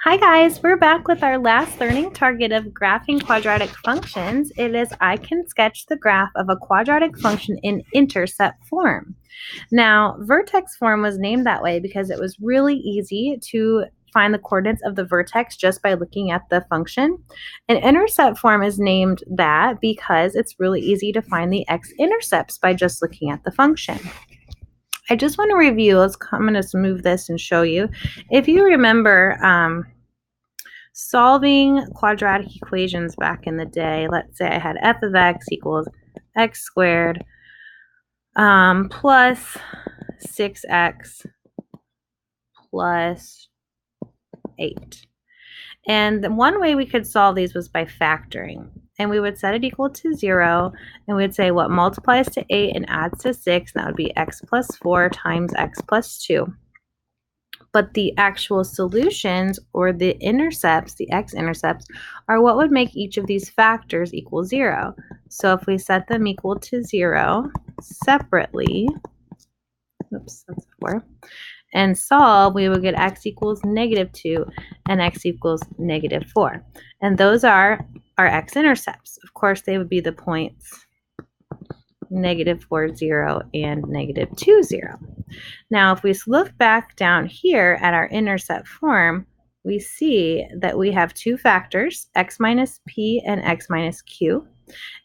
Hi guys, we're back with our last learning target of graphing quadratic functions. It is I can sketch the graph of a quadratic function in intercept form. Now, vertex form was named that way because it was really easy to find the coordinates of the vertex just by looking at the function. And intercept form is named that because it's really easy to find the x-intercepts by just looking at the function. I just want to review, I'm going to move this and show you. If you remember, solving quadratic equations back in the day, let's say I had f of x equals x squared plus 6x plus 8. And one way we could solve these was by factoring. And we would set it equal to 0, and we would say what multiplies to 8 and adds to 6, and that would be x plus 4 times x plus 2. But the actual solutions, or the intercepts, the x-intercepts, are what would make each of these factors equal 0. So if we set them equal to 0 separately, oops, that's 4, and solve, we would get x equals -2 and x equals -4. And those are our x-intercepts. Of course, they would be the points -4, 0, and -2, 0. Now, if we look back down here at our intercept form, we see that we have two factors, x minus p and x minus q,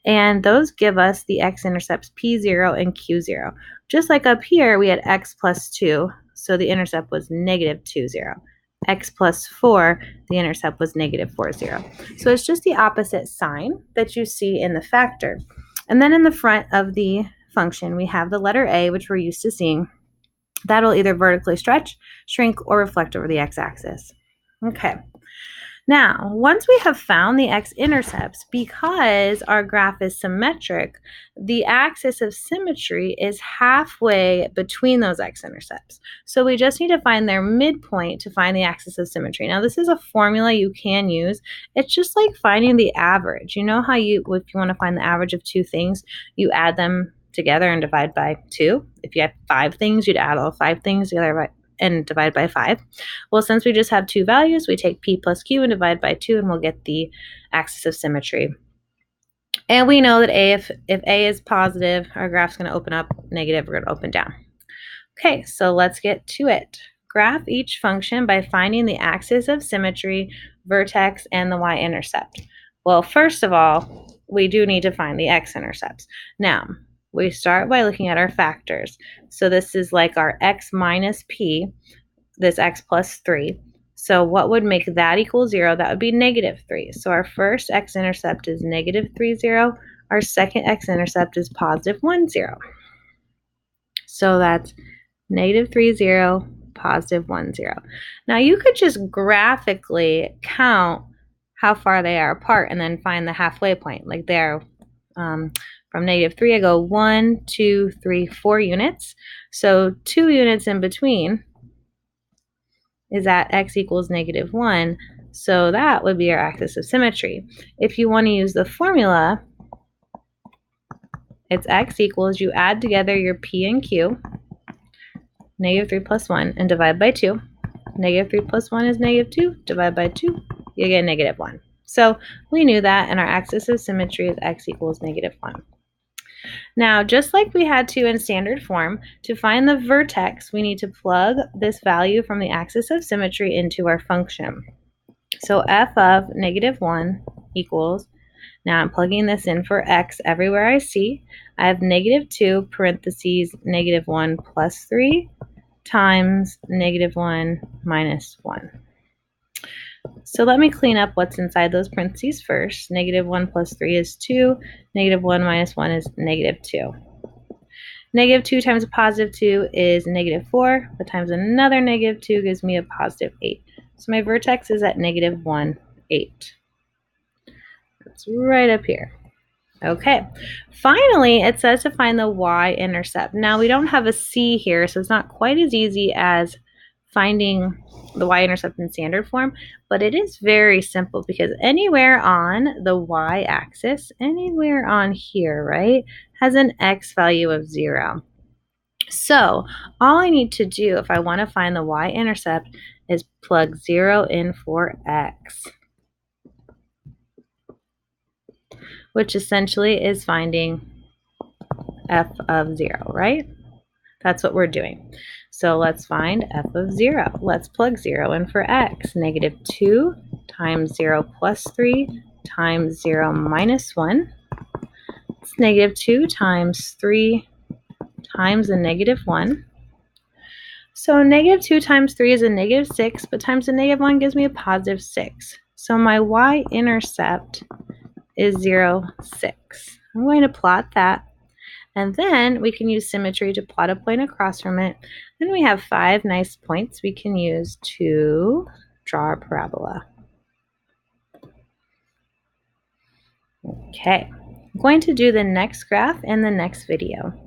and those give us the x-intercepts p0 and q0. Just like up here, we had x plus 2, so the intercept was -2, 0. X plus 4, the intercept was -4, 0. So it's just the opposite sign that you see in the factor. And then in the front of the function, we have the letter a, which we're used to seeing. That'll either vertically stretch, shrink, or reflect over the x-axis. Okay. Now, once we have found the x-intercepts, because our graph is symmetric, the axis of symmetry is halfway between those x-intercepts. So we just need to find their midpoint to find the axis of symmetry. Now, this is a formula you can use. It's just like finding the average. You know how if you want to find the average of two things, you add them together and divide by 2. If you had 5 things, you'd add all 5 things together and divide by 5. Well, since we just have two values, we take p plus q and divide by 2, and we'll get the axis of symmetry. And we know that if a is positive, our graph's going to open up. Negative, we're going to open down. Okay, so let's get to it. Graph each function by finding the axis of symmetry, vertex, and the y-intercept. Well, first of all, we do need to find the x-intercepts. Now, we start by looking at our factors. So this is like our x minus p, this x plus 3. So what would make that equal 0? That would be -3. So our first x-intercept is -3, 0. Our second x-intercept is +1, 0. So that's -3, 0, +1, 0. Now you could just graphically count how far they are apart and then find the halfway point. Like they're from -3, I go 1, 2, 3, 4 units. So 2 units in between is at x equals -1. So that would be our axis of symmetry. If you want to use the formula, it's x equals, you add together your p and q, -3 plus 1, and divide by 2. -3 plus 1 is -2, divide by 2, you get -1. So we knew that, and our axis of symmetry is x equals -1. Now, just like we had to in standard form, to find the vertex, we need to plug this value from the axis of symmetry into our function. So f of -1 equals, now I'm plugging this in for x everywhere I see. I have -2 parentheses -1 plus 3 times -1 minus 1. So let me clean up what's inside those parentheses first. -1 plus 3 is 2. -1 minus 1 is -2. -2 times a +2 is -4, but times another -2 gives me a +8. So my vertex is at -1, 8. That's right up here. Okay, finally, it says to find the y-intercept. Now, we don't have a c here, so it's not quite as easy as finding the y-intercept in standard form, but it is very simple because anywhere on the y-axis, anywhere on here, right, has an x value of 0. So all I need to do if I want to find the y-intercept is plug 0 in for x, which essentially is finding f of 0, right? That's what we're doing. So let's find f of 0. Let's plug 0 in for x. Negative 2 times 0 plus 3 times 0 minus 1. It's negative 2 times 3 times a negative 1. So negative 2 times 3 is a negative 6, but times a negative 1 gives me a positive 6. So my y-intercept is 0, 6. I'm going to plot that. And then we can use symmetry to plot a point across from it. Then we have 5 nice points we can use to draw our parabola. Okay, I'm going to do the next graph in the next video.